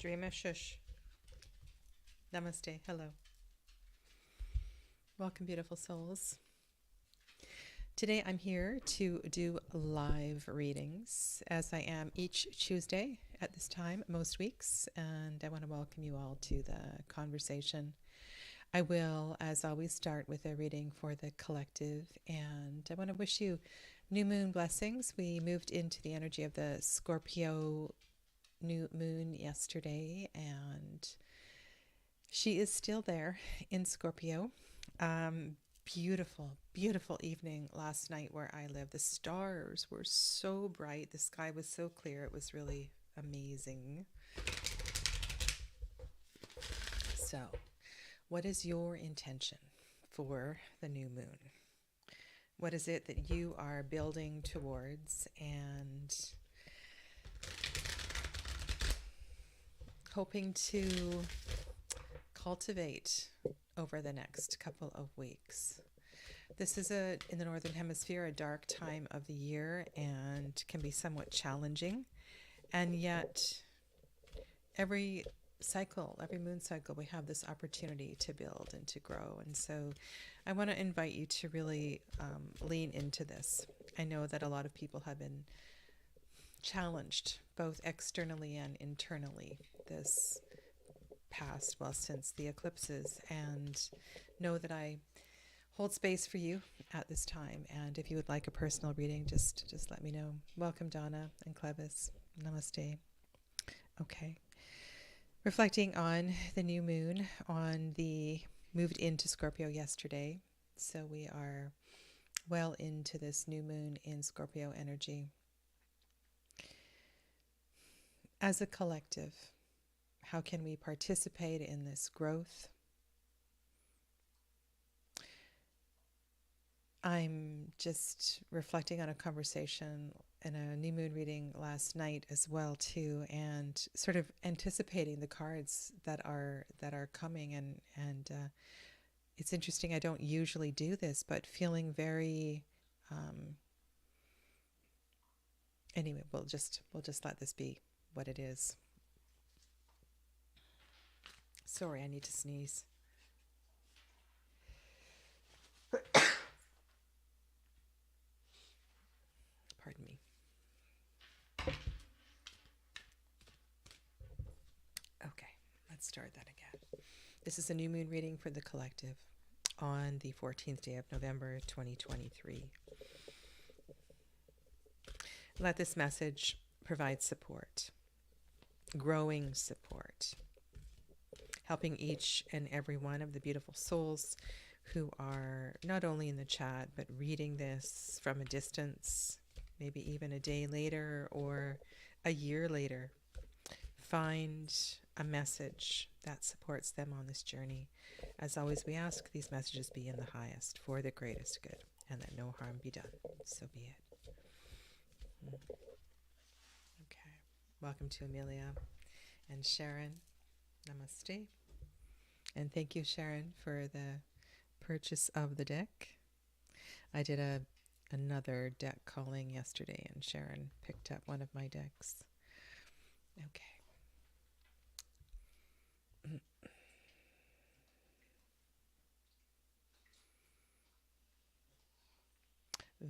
Dreama Shush. Namaste. Hello. Welcome, beautiful souls. Today I'm here to do live readings, as I am each Tuesday at this time, most weeks. And I want to welcome you all to the conversation. I will, as always, start with a reading for the collective. And I want to wish you new moon blessings. We moved into the energy of the Scorpio new moon yesterday, and she is still there in Scorpio. Beautiful, beautiful evening last night where I live. The stars were so bright. The sky was so clear. It was really amazing. So, what is your intention for the new moon? What is it that you are building towards and hoping to cultivate over the next couple of weeks? This is in the Northern Hemisphere, a dark time of the year and can be somewhat challenging. And yet, every moon cycle, we have this opportunity to build and to grow. And so I want to invite you to really lean into this. I know that a lot of people have been challenged, both externally and internally, this past, since the eclipses, and know that I hold space for you at this time. And if you would like a personal reading, just let me know. Welcome, Donna and Clevis. Namaste. Okay. Reflecting on the new moon, moved into Scorpio yesterday. So we are well into this new moon in Scorpio energy. As a collective, how can we participate in this growth? I'm just reflecting on a conversation in a new moon reading last night as well too, and sort of anticipating the cards that are coming, and it's interesting. I don't usually do this, but feeling very anyway, we'll just let this be what it is. Sorry, I need to sneeze. Pardon me. Okay, let's start that again. This is a new moon reading for the collective on the 14th day of November 2023. Let this message provide support, growing support, helping each and every one of the beautiful souls who are not only in the chat, but reading this from a distance, maybe even a day later or a year later, find a message that supports them on this journey. As always, we ask these messages be in the highest for the greatest good, and that no harm be done. So be it. Okay. Welcome to Amelia and Sharon. Namaste. And thank you, Sharon, for the purchase of the deck. I did another deck calling yesterday, and Sharon picked up one of my decks. Okay.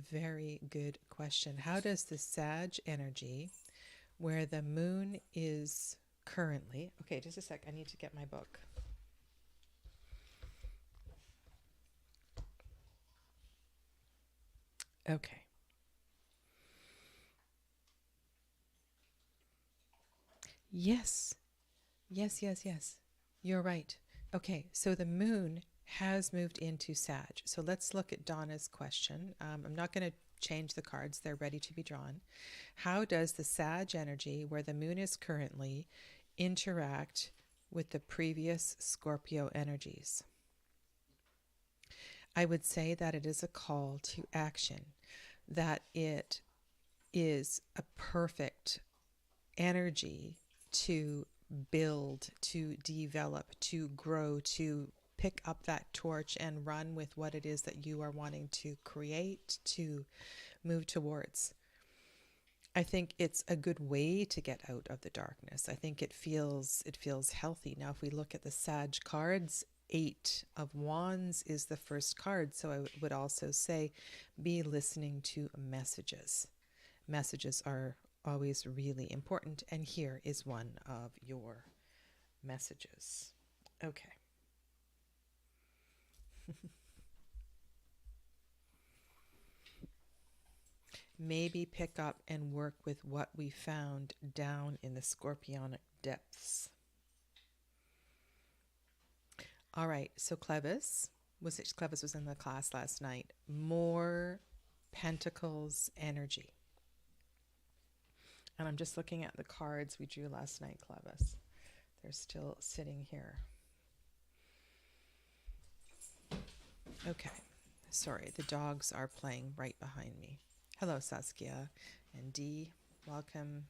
Very good question. How does the Sag energy, where the moon is currently... Okay, just a sec. I need to get my book. Okay. Yes. You're right. Okay, so the moon has moved into Sag. So let's look at Donna's question. I'm not going to change the cards. They're ready to be drawn. How does the Sag energy, where the moon is currently, interact with the previous Scorpio energies? I would say that it is a call to action, that it is a perfect energy to build, to develop, to grow, to pick up that torch and run with what it is that you are wanting to create, to move towards. I think it's a good way to get out of the darkness. I think it feels healthy. Now, if we look at the Sag cards, 8 of Wands is the first card. So I would also say be listening to messages. Messages are always really important. And here is one of your messages. Okay. Maybe pick up and work with what we found down in the scorpionic depths. All right, so Clevis was in the class last night. More Pentacles energy. And I'm just looking at the cards we drew last night, Clevis. They're still sitting here. Okay. Sorry, the dogs are playing right behind me. Hello, Saskia and Dee. Welcome.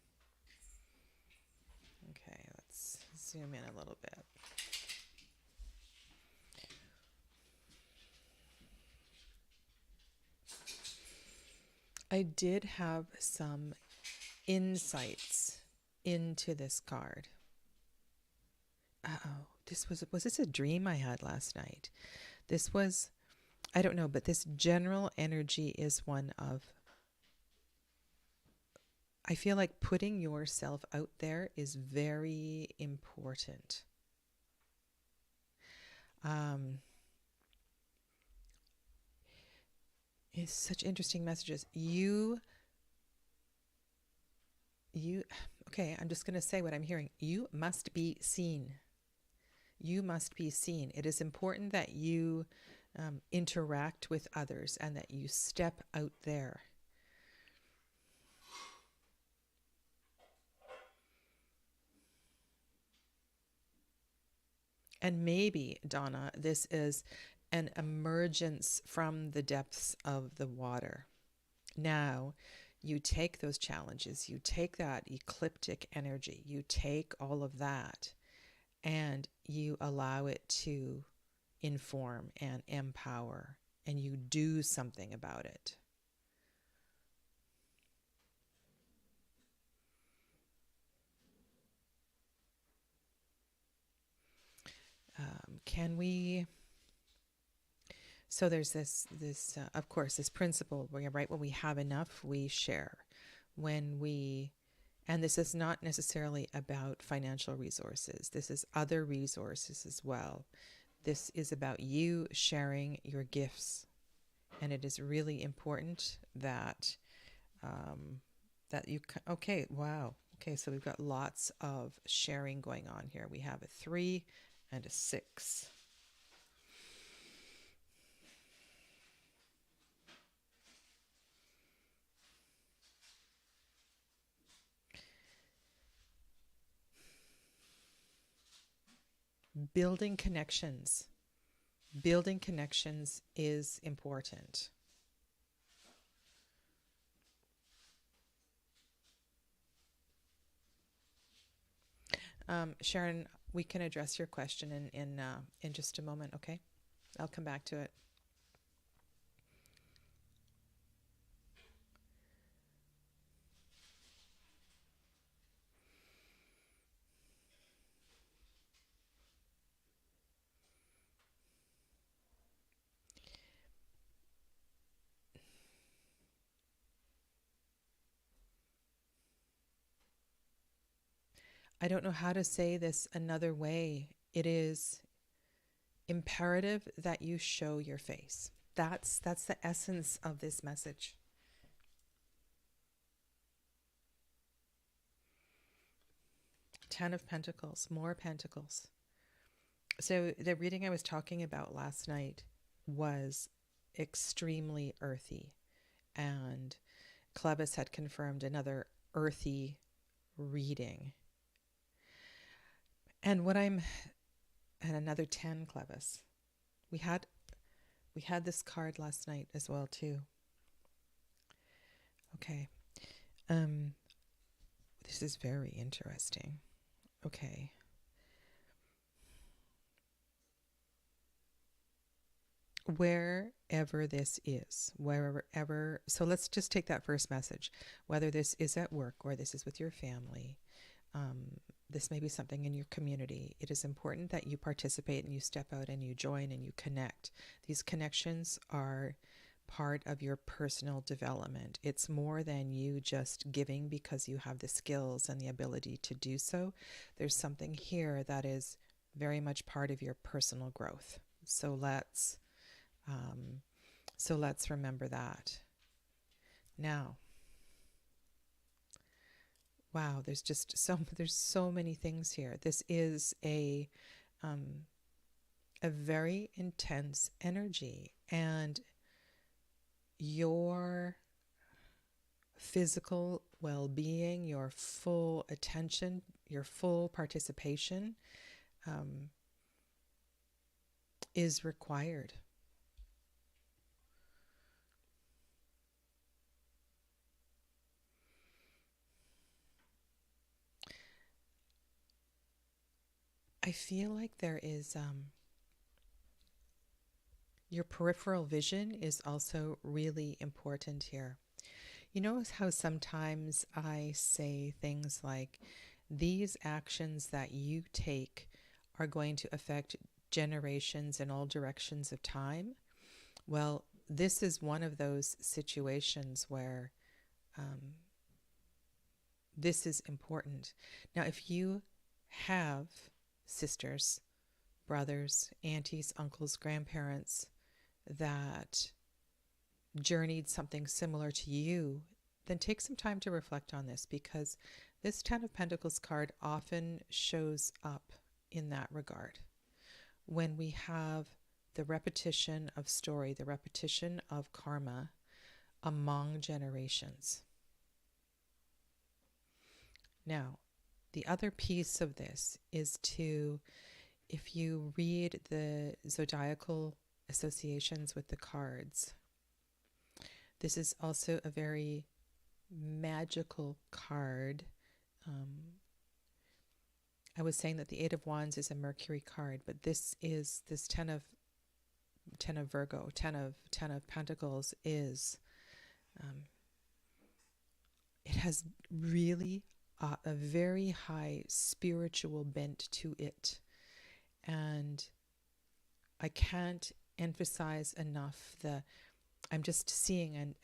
Okay, let's zoom in a little bit. I did have some insights into this card. Uh-oh. Was this a dream I had last night? This was, I don't know, but this general energy is one of, I feel like putting yourself out there is very important. It's such interesting messages. Okay, I'm just going to say what I'm hearing. You must be seen. You must be seen. It is important that you interact with others and that you step out there. And maybe, Donna, this is an emergence from the depths of the water. Now, you take those challenges, you take that ecliptic energy, you take all of that, and you allow it to inform and empower, and you do something about it. Can we... So there's this of course, this principle where, right, when we have enough, we share. And this is not necessarily about financial resources. This is other resources as well. This is about you sharing your gifts. And it is really important that, okay, wow. Okay, so we've got lots of sharing going on here. We have a 3 and a 6. Building connections. Building connections is important. Sharon, we can address your question in just a moment, okay? I'll come back to it. I don't know how to say this another way. It is imperative that you show your face. That's the essence of this message. Ten of Pentacles, more Pentacles. So the reading I was talking about last night was extremely earthy, and Clevis had confirmed another earthy reading. And another 10, Clevis. We had this card last night as well too. Okay. This is very interesting. Okay. wherever this is, wherever. So let's just take that first message, whether this is at work or this is with your family. This may be something in your community. It is important that you participate and you step out and you join and you connect. These connections are part of your personal development. It's more than you just giving because you have the skills and the ability to do so. There's something here that is very much part of your personal growth. So let's remember that. Now, wow, there's so many things here. This is a very intense energy, and your physical well-being, your full attention, your full participation is required. I feel like there is your peripheral vision is also really important here. You know how sometimes I say things like, these actions that you take are going to affect generations in all directions of time? Well, this is one of those situations where this is important. Now, if you have sisters, brothers, aunties, uncles, grandparents that journeyed something similar to you, then take some time to reflect on this, because this Ten of Pentacles card often shows up in that regard. When we have the repetition of story, the repetition of karma among generations. Now, the other piece of this is to, if you read the zodiacal associations with the cards, this is also a very magical card. I was saying that the Eight of Wands is a Mercury card, but this is this Ten of Virgo, Ten of Pentacles is. It has really a very high spiritual bent to it, and I can't emphasize enough I'm just seeing and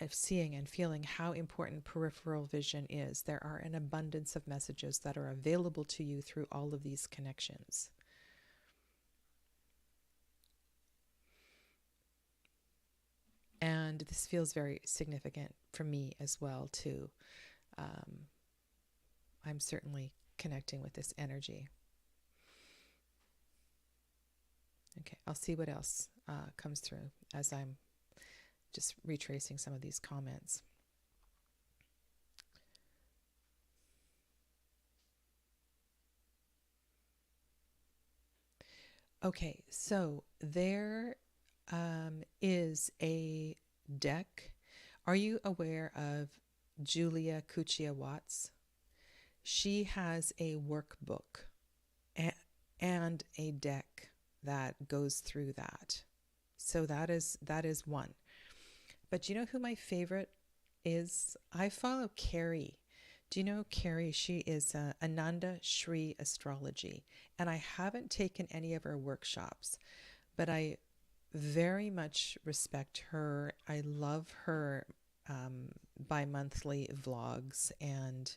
feeling how important peripheral vision is. There are an abundance of messages that are available to you through all of these connections. And this feels very significant for me as well, too. I'm certainly connecting with this energy. Okay, I'll see what else comes through as I'm just retracing some of these comments. Okay, so there is a deck. Are you aware of Julia Cuccia Watts? She has a workbook and a deck that goes through that. So that is one. But do you know who my favorite is? I follow Carrie. Do you know Carrie? She is Ananda Shri Astrology. And I haven't taken any of her workshops, but I very much respect her. I love her bi-monthly vlogs, and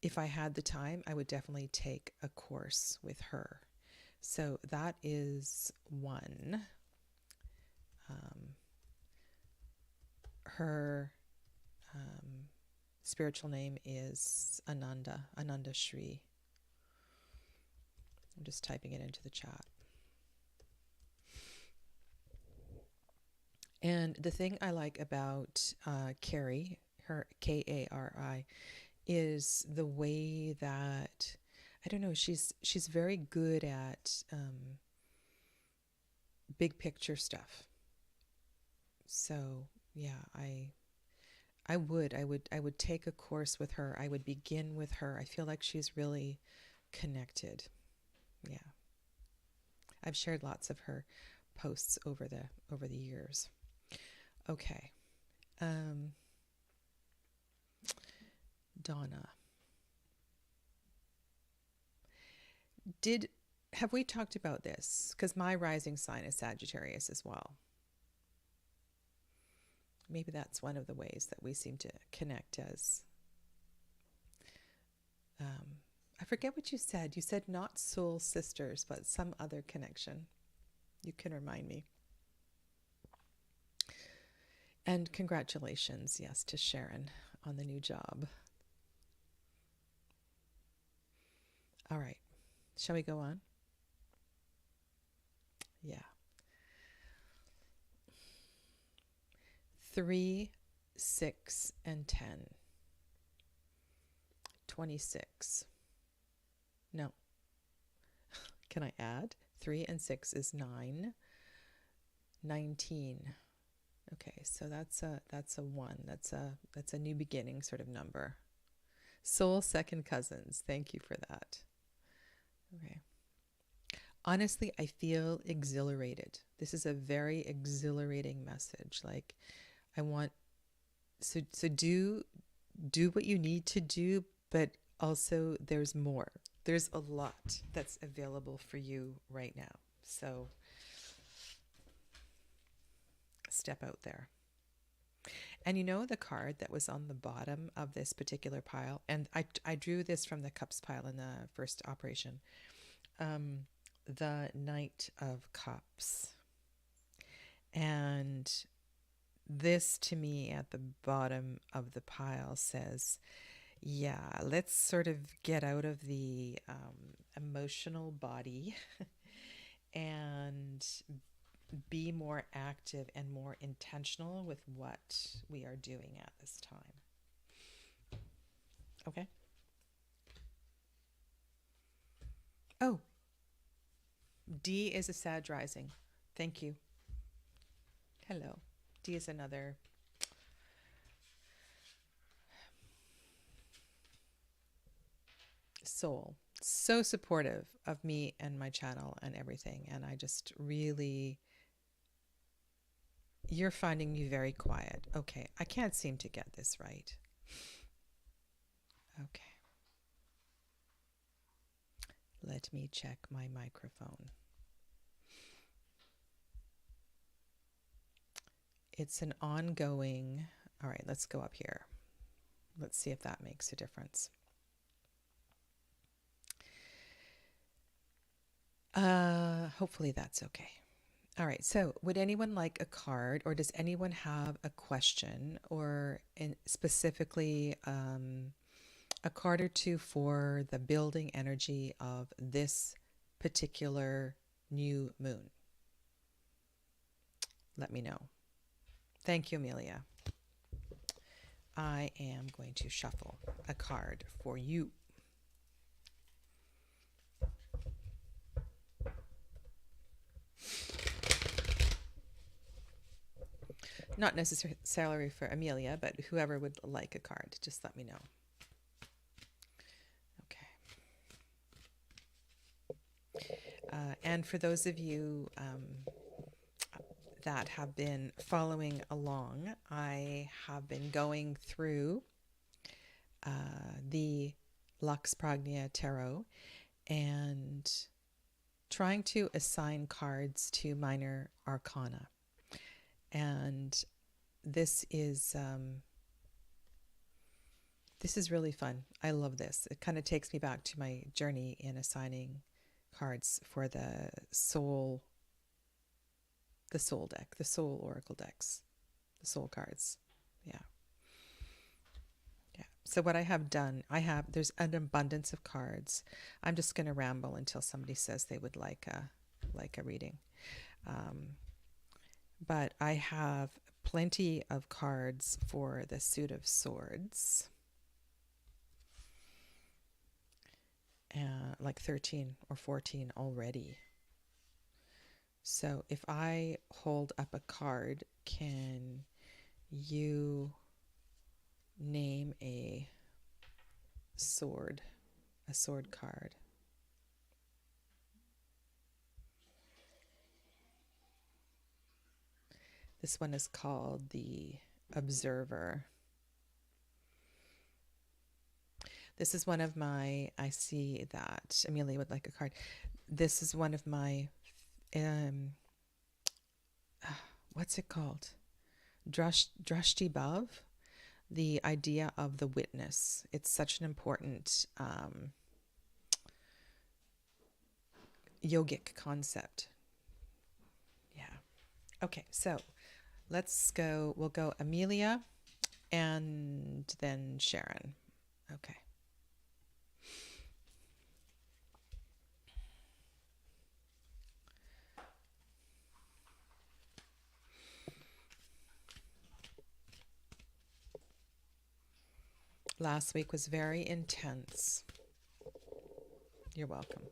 if I had the time, I would definitely take a course with her. So that is one. Her spiritual name is Ananda Shri. I'm just typing it into the chat. And the thing I like about Carrie, her Kari, is the way that, I don't know, she's very good at big picture stuff. So yeah, I would take a course with her. I would begin with her. I feel like she's really connected. Yeah. I've shared lots of her posts over the years. Okay. Donna. Have we talked about this? Because my rising sign is Sagittarius as well. Maybe that's one of the ways that we seem to connect as... I forget what you said. You said not soul sisters, but some other connection. You can remind me. And congratulations, yes, to Sharon on the new job. All right. Shall we go on? Yeah. 3, 6, and 10. 26. No. Can I add? 3 and 6 is 9. 19. Okay, so that's a 1. That's a new beginning sort of number. Soul second cousins. Thank you for that. Okay. Honestly, I feel exhilarated. This is a very exhilarating message. Like, I want, so do what you need to do, but also there's more. There's a lot that's available for you right now. So step out there. And you know the card that was on the bottom of this particular pile, and I drew this from the cups pile in the first operation, the Knight of Cups. And this to me at the bottom of the pile says, yeah, let's sort of get out of the emotional body and be more active and more intentional with what we are doing at this time. Okay? Oh, D is a Sag rising. Thank you. Hello. D is another soul. So supportive of me and my channel and everything. And I just really... You're finding me very quiet. Okay, I can't seem to get this right. Okay. Let me check my microphone. It's an ongoing... All right, let's go up here. Let's see if that makes a difference. Hopefully that's okay. All right, so would anyone like a card, or does anyone have a question, or specifically a card or two for the building energy of this particular new moon? Let me know. Thank you, Amelia. I am going to shuffle a card for you. Not necessarily for Amelia, but whoever would like a card, just let me know. Okay. And for those of you that have been following along, I have been going through the Lux Pragnia Tarot and trying to assign cards to minor arcana. And this is really fun. I love this. It kind of takes me back to my journey in assigning cards for the soul deck, the soul oracle decks, the soul cards. Yeah. So what I have done, there's an abundance of cards. I'm just going to ramble until somebody says they would like a reading. But I have plenty of cards for the Suit of Swords. Like 13 or 14 already. So if I hold up a card, can you name a sword card? This one is called the Observer. This is one of my, I see that Amelia would like a card. This is one of my, what's it called? Drashti Bhav, the idea of the witness. It's such an important yogic concept. Yeah. Okay, so let's go. We'll go Amelia and then Sharon. Okay. Last week was very intense. You're welcome.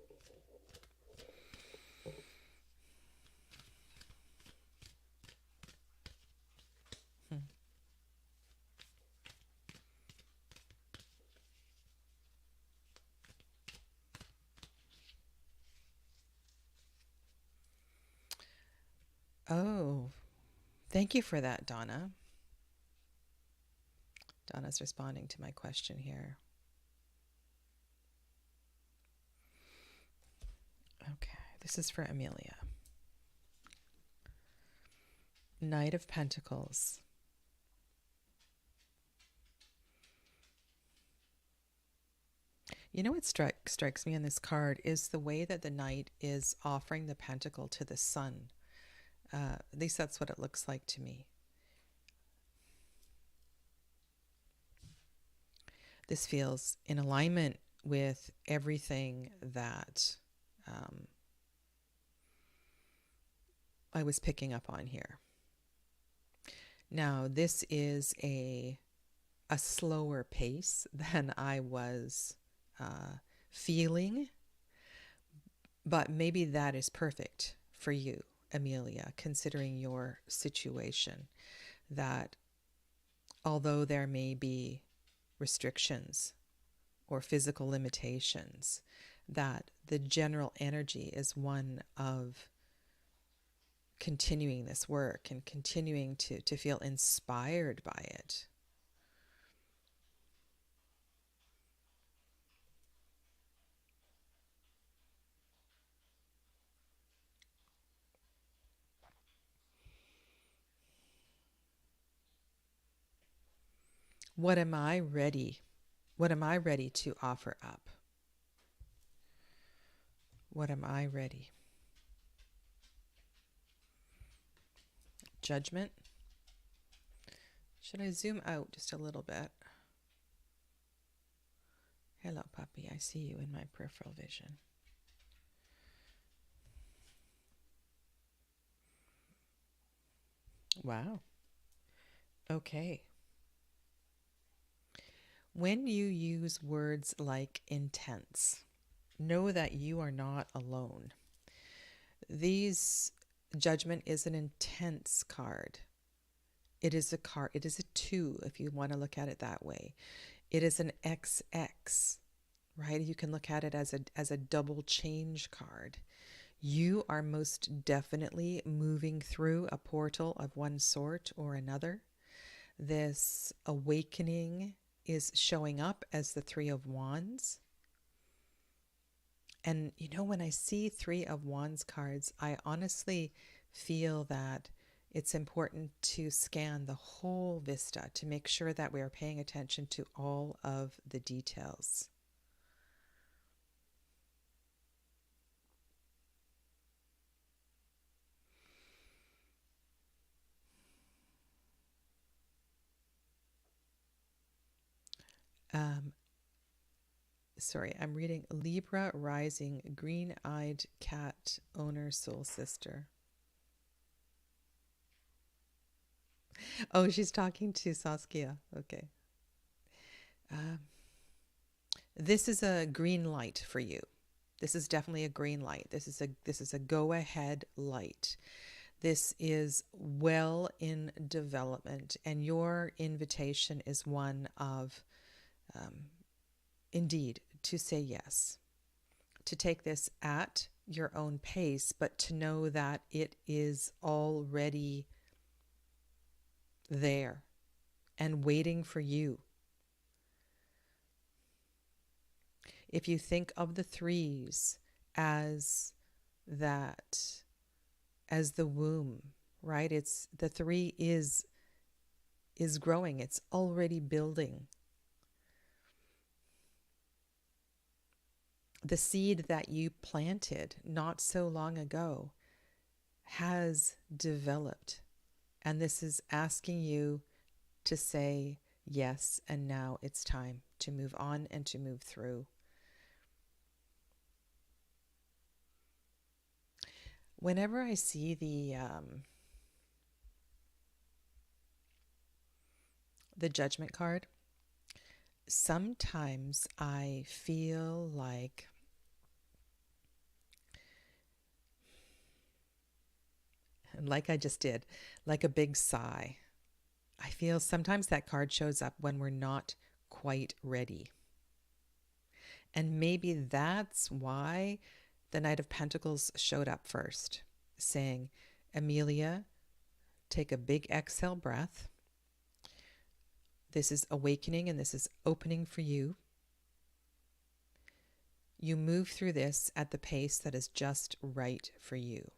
Oh, thank you for that, Donna. Donna's responding to my question here. Okay, this is for Amelia. Knight of Pentacles. You know what strikes me in this card is the way that the Knight is offering the pentacle to the sun. At least that's what it looks like to me. This feels in alignment with everything that I was picking up on here. Now, this is a slower pace than I was feeling, but maybe that is perfect for you, Amelia, considering your situation, that although there may be restrictions or physical limitations, that the general energy is one of continuing this work and continuing to feel inspired by it. What am I ready? What am I ready to offer up? What am I ready? Judgment. Should I zoom out just a little bit? Hello, puppy. I see you in my peripheral vision. Wow. Okay. When you use words like intense, know that you are not alone. Judgment is an intense card. It is a card. It is a 2, if you want to look at it that way. It is an XX, right? You can look at it as a double change card. You are most definitely moving through a portal of one sort or another. This awakening is showing up as the 3 of Wands. And you know, when I see 3 of Wands cards, I honestly feel that it's important to scan the whole vista to make sure that we are paying attention to all of the details. Sorry, I'm reading Libra rising, green-eyed cat owner, soul sister. Oh, she's talking to Saskia. Okay. This is a green light for you. This is definitely a green light. This is a go-ahead light. This is well in development, and your invitation is one of, indeed, to say yes, to take this at your own pace, but to know that it is already there and waiting for you. If you think of the threes as as the womb, right? It's the three is growing. It's already building. The seed that you planted not so long ago has developed. And this is asking you to say yes, and now it's time to move on and to move through. Whenever I see the judgment card, sometimes I feel like I just did, like a big sigh. I feel sometimes that card shows up when we're not quite ready. And maybe that's why the Knight of Pentacles showed up first, saying, Amelia, take a big exhale breath. This is awakening and this is opening for you. You move through this at the pace that is just right for you.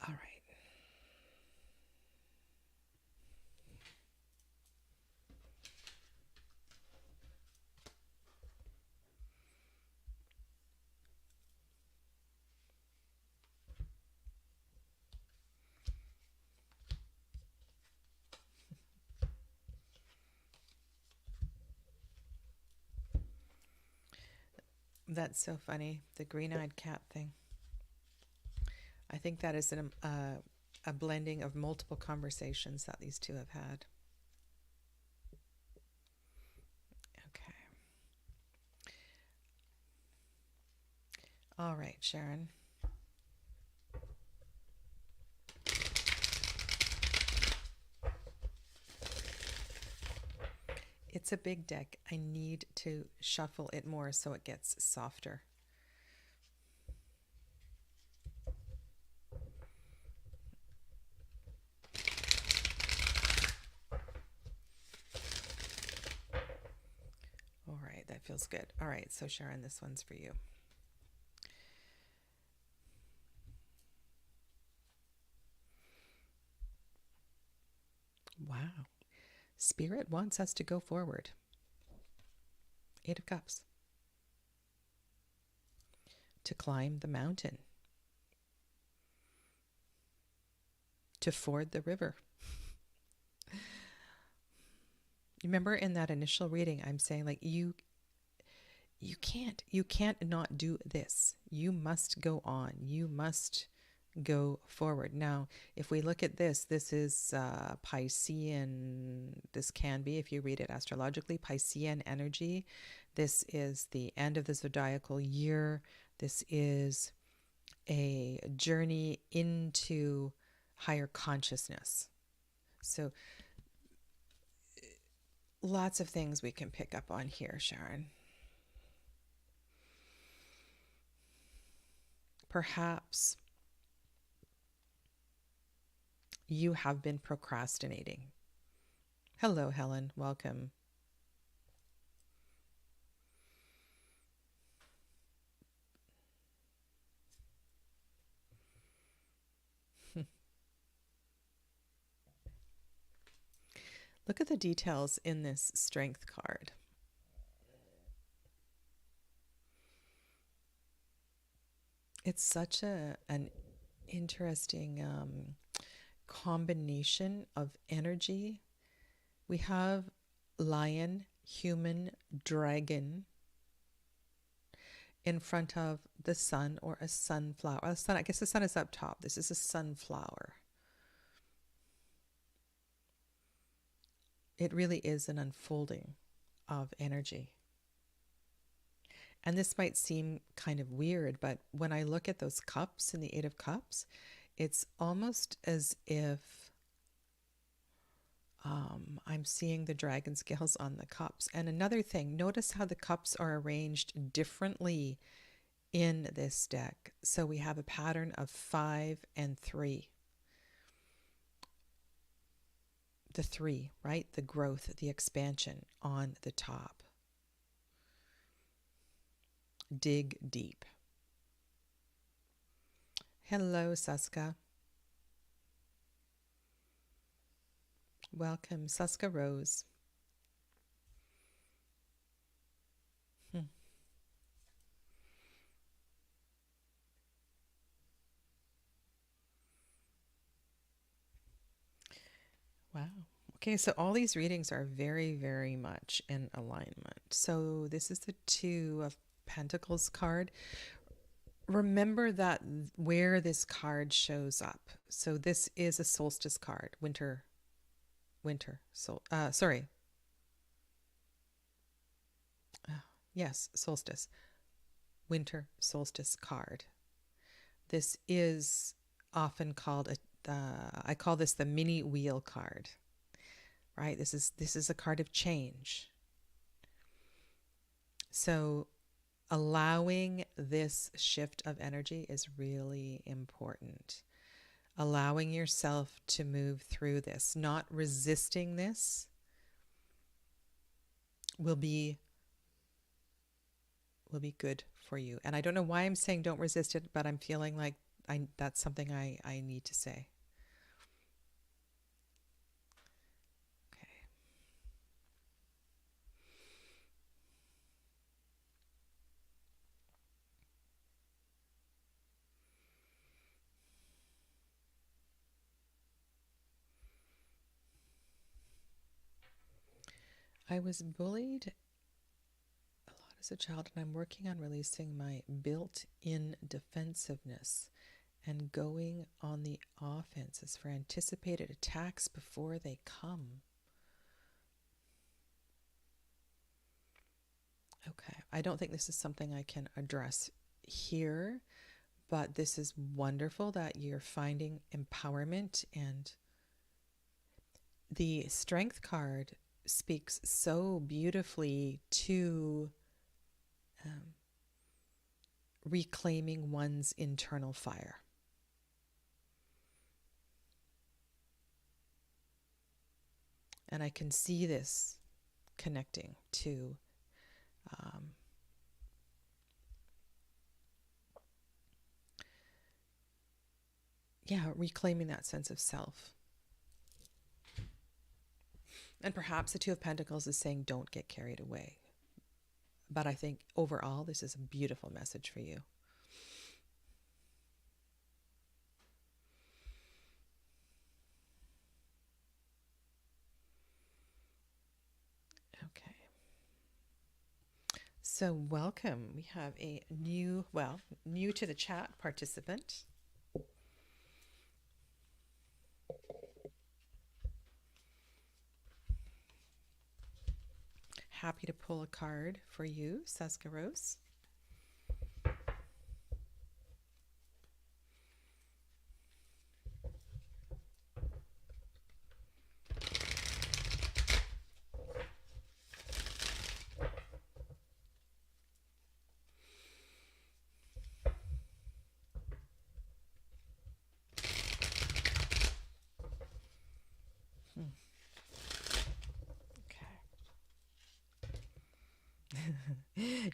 All right. That's so funny, the green-eyed cat thing. I think that is a blending of multiple conversations that these two have had. Okay. All right, Sharon. It's a big deck. I need to shuffle it more so it gets softer. All right, that feels good. All right, so Sharon, this one's for you. Wow. Spirit wants us to go forward. 8 of Cups. To climb the mountain. To ford the river. Remember in that initial reading, I'm saying like you can't not do this. You must go on. You must go forward. Now, if we look at this is Piscean. This can be, if you read it astrologically, Piscean energy. This is the end of the zodiacal year. This is a journey into higher consciousness. So lots of things we can pick up on here, Sharon. Perhaps you have been procrastinating. Hello, Helen. Welcome. Look at the details in this Strength card. It's such an interesting combination of energy. We have lion, human, dragon in front of the sun or a sunflower. A sun, I guess the sun is up top. This is a sunflower. It really is an unfolding of energy. And this might seem kind of weird, but when I look at those cups in the 8 of Cups, it's almost as if I'm seeing the dragon scales on the cups. And another thing, notice how the cups are arranged differently in this deck. So we have a pattern of 5 and 3. The 3, right? The growth, the expansion on the top. Dig deep. Hello, Saska. Welcome, Saska Rose. Wow. Okay, so all these readings are very, very much in alignment. So this is the Two of Pentacles card. Remember that where this card shows up. So this is a solstice card, winter, sorry. Yes, solstice, winter solstice card. This is often called I call this the mini wheel card, right? This is a card of change. So allowing this shift of energy is really important. Allowing yourself to move through this, not resisting this, will be good for you. And I don't know why I'm saying don't resist it, but I'm feeling like that's something I need to say. Okay. I was bullied a lot as a child, and I'm working on releasing my built-in defensiveness and going on the offenses for anticipated attacks before they come. Okay, I don't think this is something I can address here, but this is wonderful that you're finding empowerment. And the Strength card speaks so beautifully to reclaiming one's internal fire. And I can see this connecting to reclaiming that sense of self. And perhaps the Two of Pentacles is saying don't get carried away. But I think overall this is a beautiful message for you. Okay. So welcome. We have a new to the chat participant. Happy to pull a card for you, Saska Rose.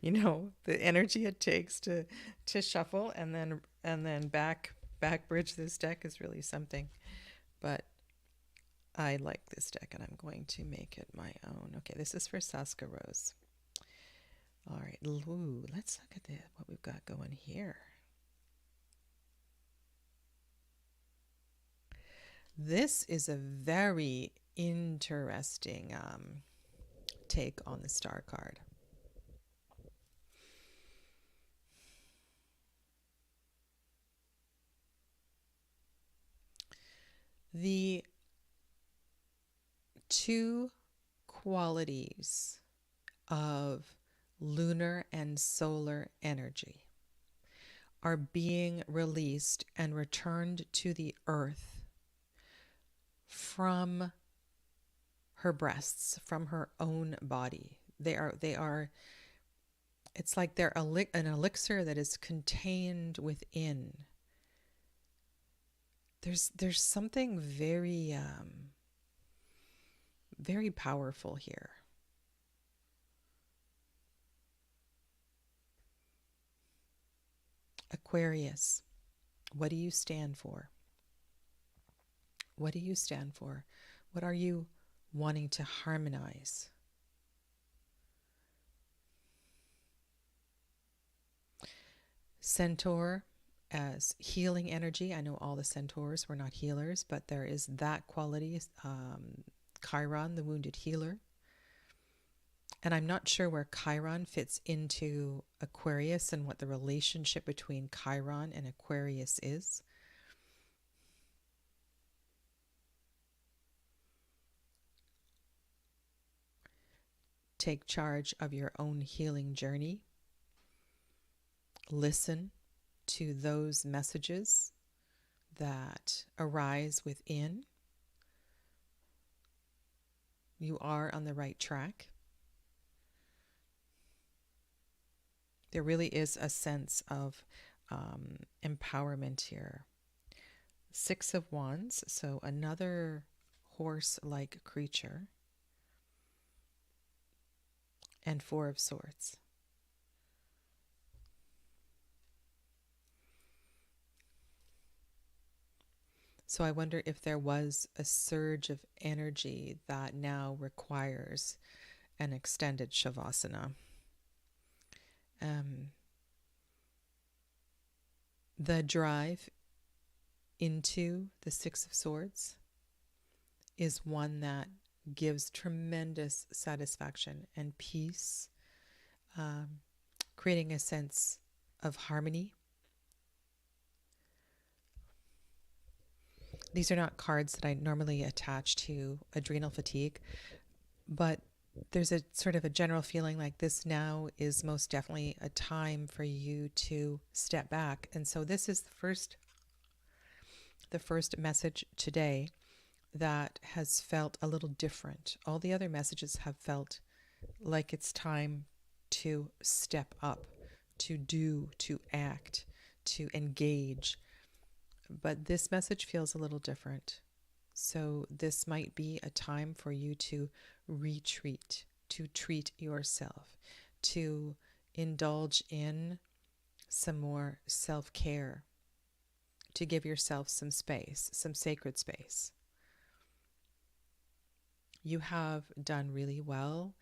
You know, the energy it takes to shuffle and then back bridge this deck is really something. But I like this deck and I'm going to make it my own. Okay, this is for Saska Rose. All right, ooh, let's look at what we've got going here. This is a very interesting take on the Star card. The two qualities of lunar and solar energy are being released and returned to the earth from her breasts, from her own body. They are It's like they're an elixir that is contained within. There's something very very powerful here. Aquarius, what do you stand for? What do you stand for? What are you wanting to harmonize? Centaur as healing energy. I know all the centaurs were not healers, but there is that quality. Chiron, the wounded healer. And I'm not sure where Chiron fits into Aquarius and what the relationship between Chiron and Aquarius is. Take charge of your own healing journey. Listen to those messages that arise within. You are on the right track. There really is a sense of empowerment here. Six of Wands, so another horse-like creature. And Four of Swords. So I wonder if there was a surge of energy that now requires an extended Shavasana. The drive into the Six of Swords is one that gives tremendous satisfaction and peace, creating a sense of harmony. These are not cards that I normally attach to adrenal fatigue, but there's a sort of a general feeling like this now is most definitely a time for you to step back. And so this is the first message today that has felt a little different. All the other messages have felt like it's time to step up, to do, to act, to engage. But this message feels a little different. So this might be a time for you to retreat, to treat yourself, to indulge in some more self-care, to give yourself some space, some sacred space. You have done really well,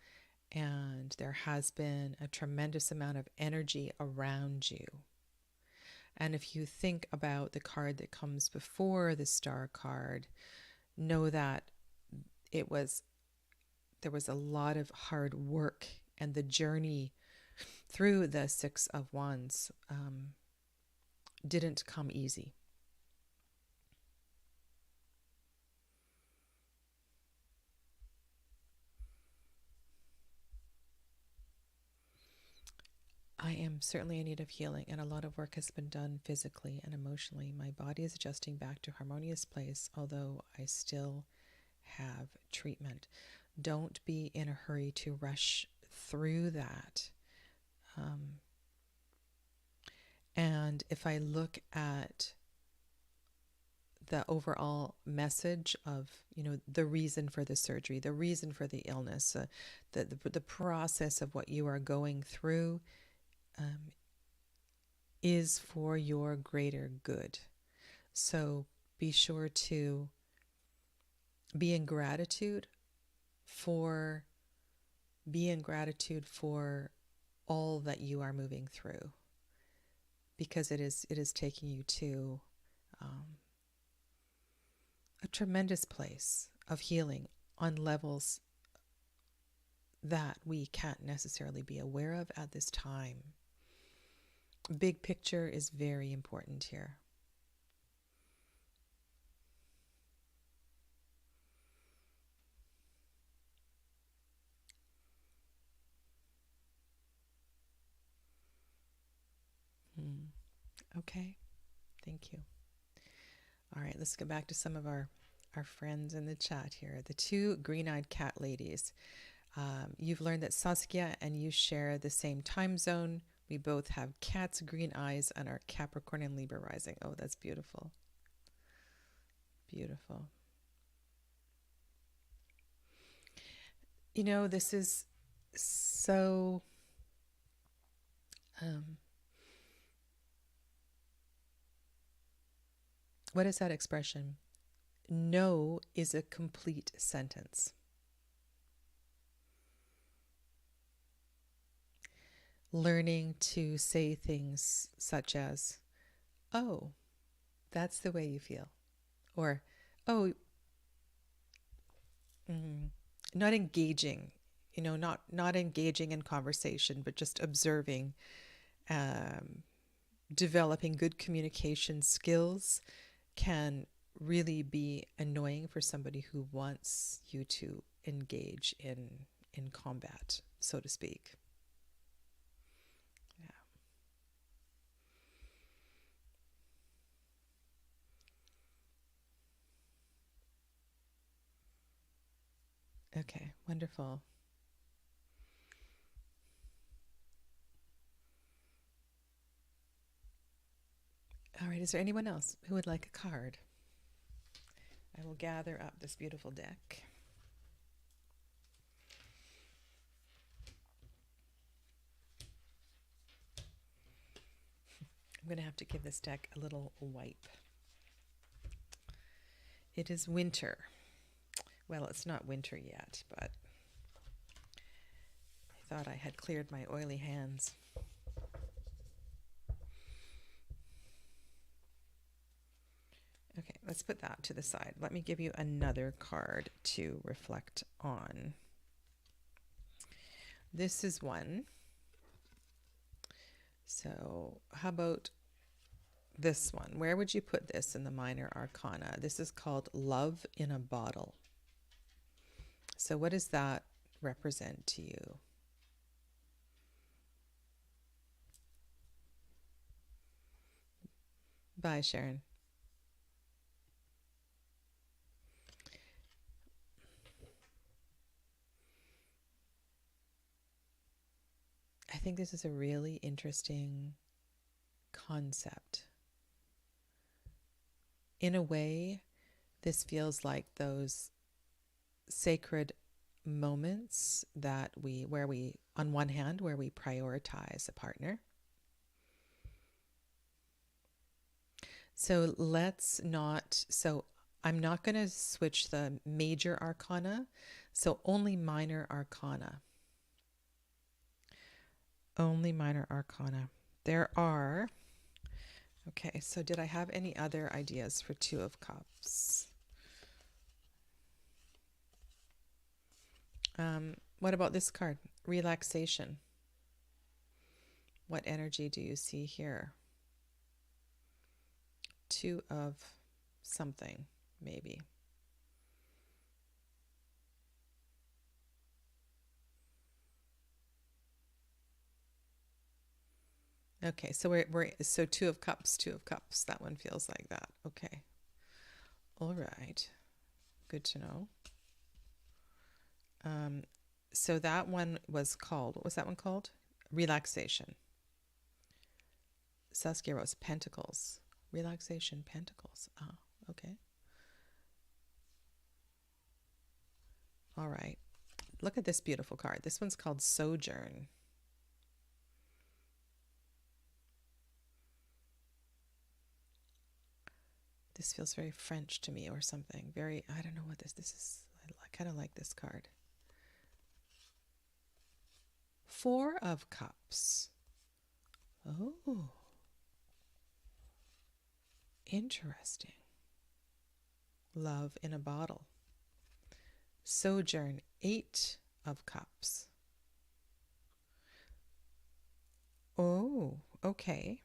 and there has been a tremendous amount of energy around you. And if you think about the card that comes before the Star card, know that there was a lot of hard work, and the journey through the Six of Wands didn't come easy. I am certainly in need of healing, and a lot of work has been done physically and emotionally. My body is adjusting back to a harmonious place, although I still have treatment. Don't be in a hurry to rush through that. And if I look at the overall message of, the reason for the surgery, the reason for the illness, the process of what you are going through, is for your greater good. So be sure to be in gratitude for all that you are moving through, because it is taking you to a tremendous place of healing on levels that we can't necessarily be aware of at this time. Big picture is very important here. Okay, thank you. All right, let's get back to some of our friends in the chat here. The two green-eyed cat ladies. You've learned that Saskia and you share the same time zone. We both have cat's green eyes and are Capricorn and Libra rising. Oh, that's beautiful. Beautiful. You know, this is so what is that expression? No is a complete sentence. Learning to say things such as, oh, that's the way you feel. Or, oh, not engaging, not engaging in conversation, but just observing, developing good communication skills can really be annoying for somebody who wants you to engage in combat, so to speak. Yeah. Okay, wonderful. All right, is there anyone else who would like a card? I will gather up this beautiful deck. I'm going to have to give this deck a little wipe. It is winter. Well, it's not winter yet, but I thought I had cleared my oily hands. Okay, let's put that to the side. Let me give you another card to reflect on. This is one. So how about this one? Where would you put this in the minor arcana? This is called Love in a Bottle. So what does that represent to you? Bye, Sharon. I think this is a really interesting concept. In a way, this feels like those sacred moments that where we, on one hand, where we prioritize a partner. So I'm not going to switch the major arcana, so only minor arcana. Only minor arcana. There are, okay, so did I have any other ideas for Two of Cups? What about this card? Relaxation. What energy do you see here? Two of something, maybe. Okay, so so Two of Cups, Two of Cups. That one feels like that. Okay. All right. Good to know. So that one was called, what was that one called? Relaxation. Saskia Rose, Pentacles. Relaxation, Pentacles. Ah, okay. All right. Look at this beautiful card. This one's called Sojourn. This feels very French to me or something. Very, I don't know what this is. I kind of like this card. Four of Cups. Oh, interesting. Love in a Bottle. Sojourn, Eight of Cups. Oh, okay.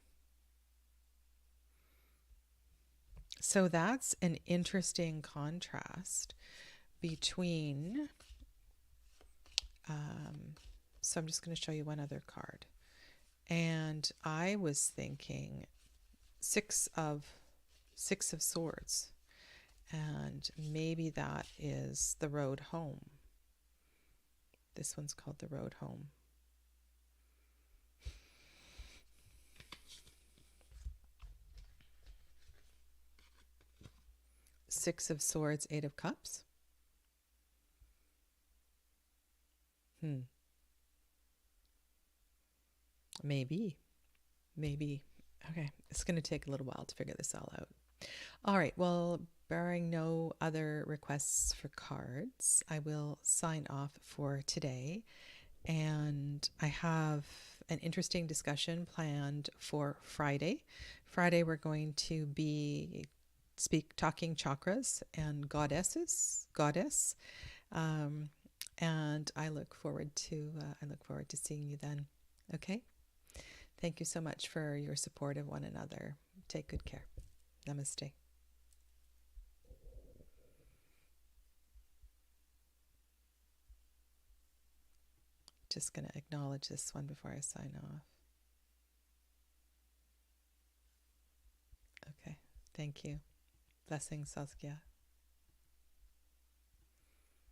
So that's an interesting contrast between, so I'm just going to show you one other card. And I was thinking Six of Swords. And maybe that is the road home. This one's called The Road Home. Six of Swords, Eight of Cups. Maybe. Okay, it's going to take a little while to figure this all out. All right, well, barring no other requests for cards, I will sign off for today. And I have an interesting discussion planned for Friday. Friday, we're going to be talking chakras and goddess. And I look forward to seeing you then. Okay. Thank you so much for your support of one another. Take good care. Namaste. Just going to acknowledge this one before I sign off. Okay. Thank you. Blessings, Saskia.